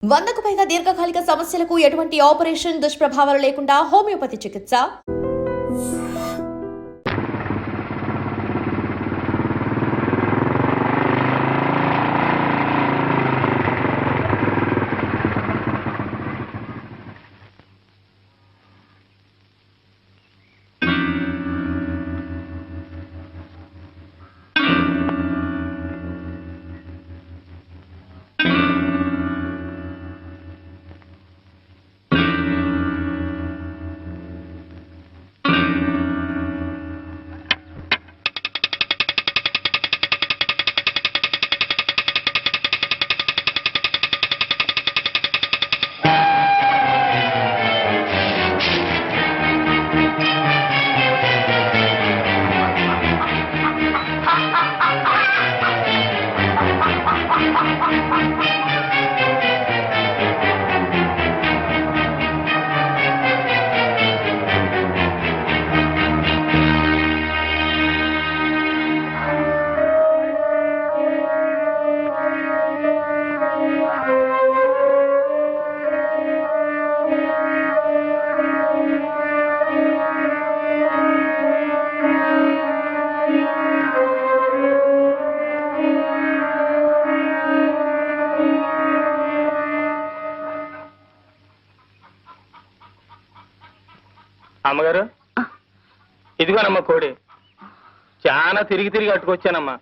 100కు పైగా దీర్ఘకాలిక సమస్యలకు ఎటువంటి ఆపరేషన్ దుష్ప్రభావాలు లేకుండా హోమియోపతి చికిత్స. అమ్మగారు, ఇదిగోనమ్మా కోడి. చాలా తిరిగి తిరిగి అట్టుకొచ్చానమ్మా.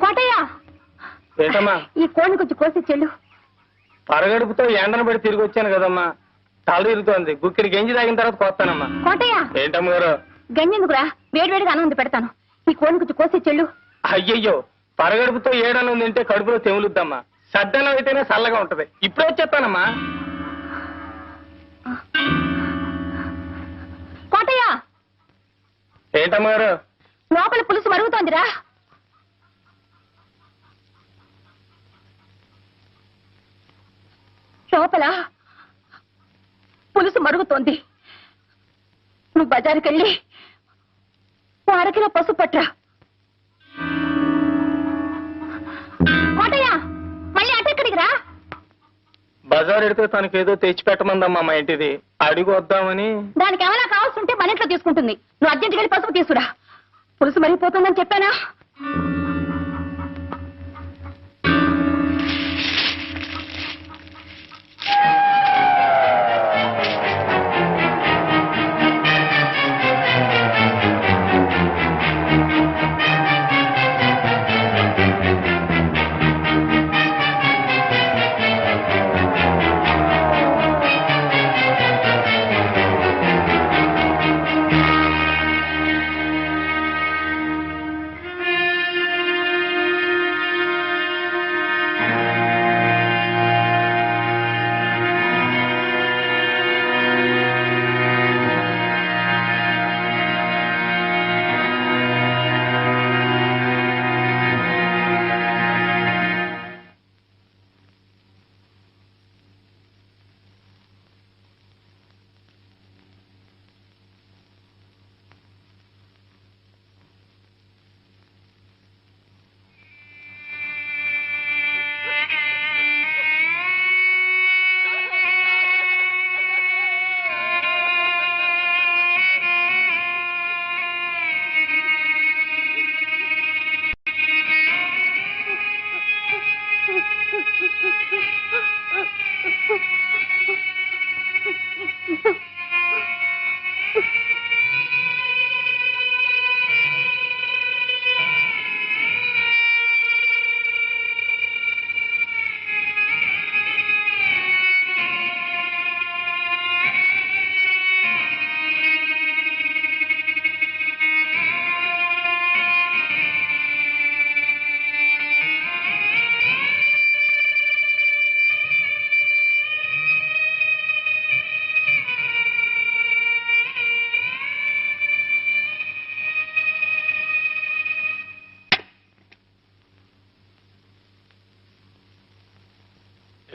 కోటయ్య, ఏంటమ్మా? ఈ కోడిని కొంచెం కోసి చెల్లు. పరగడుపుతో ఎండను పెట్టి తిరిగి వచ్చాను కదమ్మా, తల తిరుగుతోంది. గుక్కిడి గంజి తాగిన తర్వాత కోస్తానమ్మా. కోటయ్య, ఏంటమ్మగారు? గంజెందుకురా, వేడివేడిగా అన్నం పెడతాను. ఈ కోడిని కొంచెం కోసి చెల్లు. అయ్యయ్యో, పరగడుపుతో ఏడన్నం తింటే కడుపులో తెములుద్దమ్మా. సద్దన్నం అయితేనే చల్లగా ఉంటది. ఇప్పుడే వచ్చేస్తానమ్మా. కోటయ్య, ఏంటమ్మగారు? లోపల పులుసు మరుగుతోందిరా. లోపల పులుసు మరుగుతోంది. నువ్వు బజారుకి వెళ్ళి 1/2 కిలో పసుపు పట్రా. కోటయ్య, మళ్ళీ అటెక్కడికి రా. బజార్ ఎడితే తనకేదో తెచ్చి పెట్టమందమ్మా మా ఇంటిది. అడిగి వద్దామని. దానికి ఏమైనా కావాల్సి ఉంటే మన ఇంట్లో తీసుకుంటుంది. నువ్వు అర్జెంట్కి వెళ్ళి పసుపు తీసుకురా. పులుసు మరిగిపోతుందని చెప్పానా?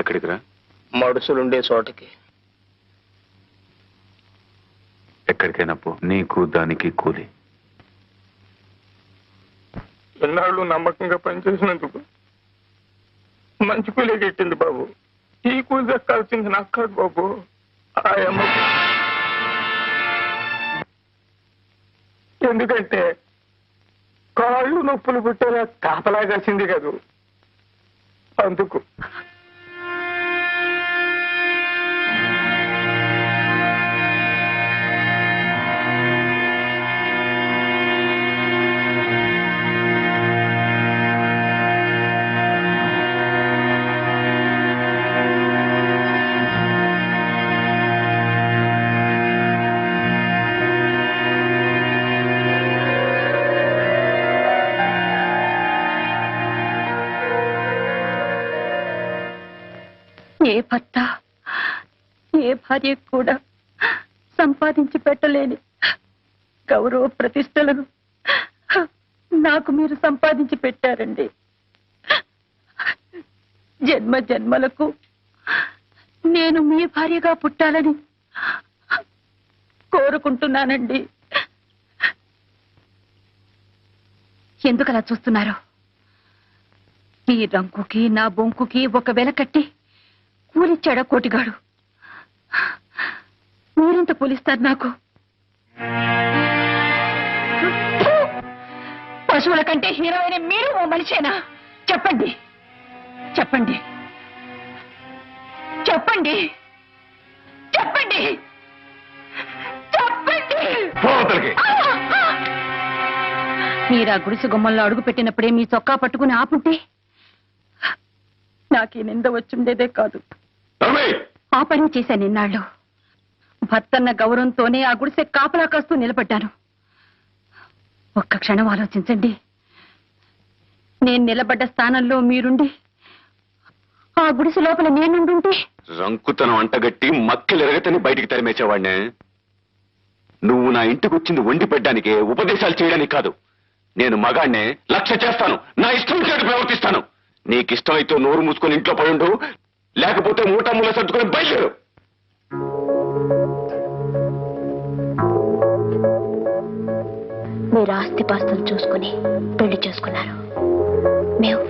ఎక్కడికి రా? మడుసులుండే చోటకి. ఎక్కడికైనా పో, నీకు దానికి కూలి. ఇన్నాళ్ళు నమ్మకంగా పనిచేసినందుకు మంచి కూలీ కెట్టింది బాబు. ఈ కూలి దక్కాల్సింది నాకు కాదు బాబు, ఆ అమ్మకు. ఎందుకంటే కాళ్ళు నొప్పులు పుట్టేలా కాపలా కాసింది కదూ, అందుకు. ఏ భర్త ఏ భార్య కూడా సంపాదించి పెట్టలేని గౌరవ ప్రతిష్టలను నాకు మీరు సంపాదించి పెట్టారండి. జన్మ జన్మలకు నేను మీ భార్యగా పుట్టాలని కోరుకుంటున్నానండి. ఎందుకలా చూస్తున్నారు? ఈ రంకుకి నా బొంకుకి ఒక వెల కట్టి కూలిచ్చాడా కోటిగాడు? మీరెంత కూలిస్తారు నాకు? పశువుల కంటే హీరోయిన్ మీరు ఓ మనిషేనా? చెప్పండి చెప్పండి చెప్పండి చెప్పండి చెప్పండి. మీరా గుడిసె గుమ్మంలో అడుగు పెట్టినప్పుడే మీ చొక్కా పట్టుకుని ఆపుంటే నాకు ఈ నింద వచ్చుండేదే కాదు. ఆ పని చేశాను ఇన్నాళ్ళు. భర్తన్న గౌరవంతోనే ఆ గుడిసె కాపలా కాస్తూ నిలబడ్డాను. ఒక్క క్షణం ఆలోచించండి. నేను నిలబడ్డ స్థానంలో మీరుండి ఆ గుడిసె లోపల నేనుండుంటే రంకుతనం అంటగట్టి మక్కిలెరగతని బయటికి తరిమేసేవాడినే. నువ్వు నా ఇంటికి వచ్చింది వండి పెట్టడానికే, ఉపదేశాలు చేయడానికి కాదు. నేను మగాడినే, లక్ష్య చేస్తాను, నా ఇష్టం చేటు ప్రవర్తిస్తాను. నీకిష్టం అయితే నోరు మూసుకొని ఇంట్లో పడుండు, లేకపోతే మూటమ్ముల సర్దుకొని బయలుదేరు. మీరు ఆస్తిపాస్తులు చూసుకుని పెళ్లి చేసుకున్నారు. మేము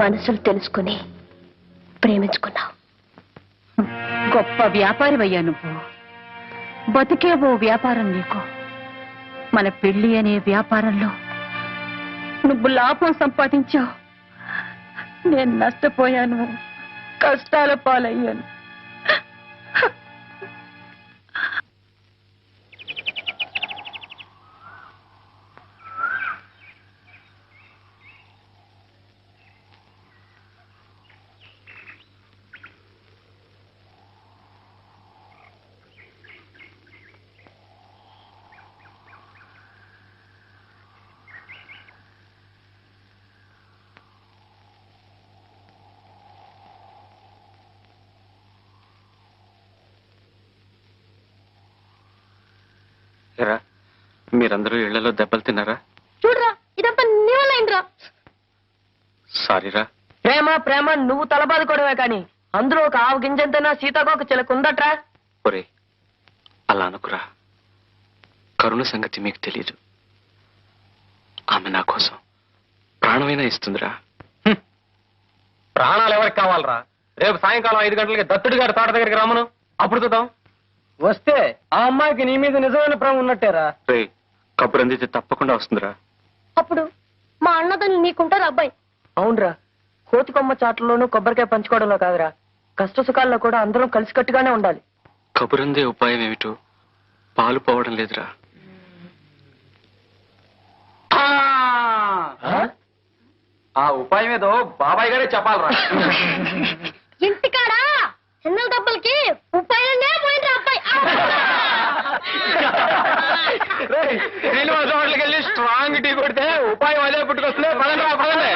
మనసులు తెలుసుకుని ప్రేమించుకున్నాం. గొప్ప వ్యాపారివయ్యా నువ్వు. బతికే ఓ వ్యాపారం నీకు. మన పెళ్లి అనే వ్యాపారంలో నువ్వు లాభం సంపాదించావు, నేను నష్టపోయాను, కష్టాల పాలయ్యాను. ఎరా, మీరందరూ ఇళ్లలో దెబ్బలు తిన్నారా? చూడరా, ఇదంతా నీ వల్ల అయిందిరా. సారీరా. ప్రేమ ప్రేమ నువ్వు తలబాదుకోవడమే కానీ అందులో ఒక ఆవు గింజంతైనా సీతాకోక చిలకుందట్రా. ఒరే, అలా అనుకురా. కరుణ సంగతి మీకు తెలీదు. ఆమె నా కోసం ప్రాణమైనా ఇస్తుందిరా. ప్రాణాలు ఎవరికి కావాలరా? రేపు సాయంకాలం 5 గంటలకి దత్తుడి గారి తోట దగ్గరికి రమ్మను, అప్పుడు చూద్దాం. వస్తే ఆ అమ్మాయికి నీ మీద నిజమైన ప్రేమ ఉన్నట్టేరా. రే, కబురు అందితే తప్పకుండా వస్తుందిరా. అప్పుడు మా అన్నదల్ని నీకుంటారు అబ్బాయి. అవునరా, కోతికొమ్మ చాట్లలోనూ కొబ్బరికాయ పంచుకోవడంలో కాదురా, కష్ట సుఖాల్లో కూడా అందరం కలిసికట్టుగానే ఉండాలి. కబురందే ఉపాయం ఏమిటో పాలు పోవడం లేదురా. ఆ ఉపాయం ఏదో బాబాయ్ గారే చెప్పాలరా. ఇంటికాడా చిన్న దెబ్బలకి ఉపాయాలనే పోయినరా అబ్బాయి. శ్రీనివాస హోటల్కి వెళ్ళి స్ట్రాంగ్ టీ కొడితే ఉపాయం అదే పుట్టుకొస్తుంది. పదండి.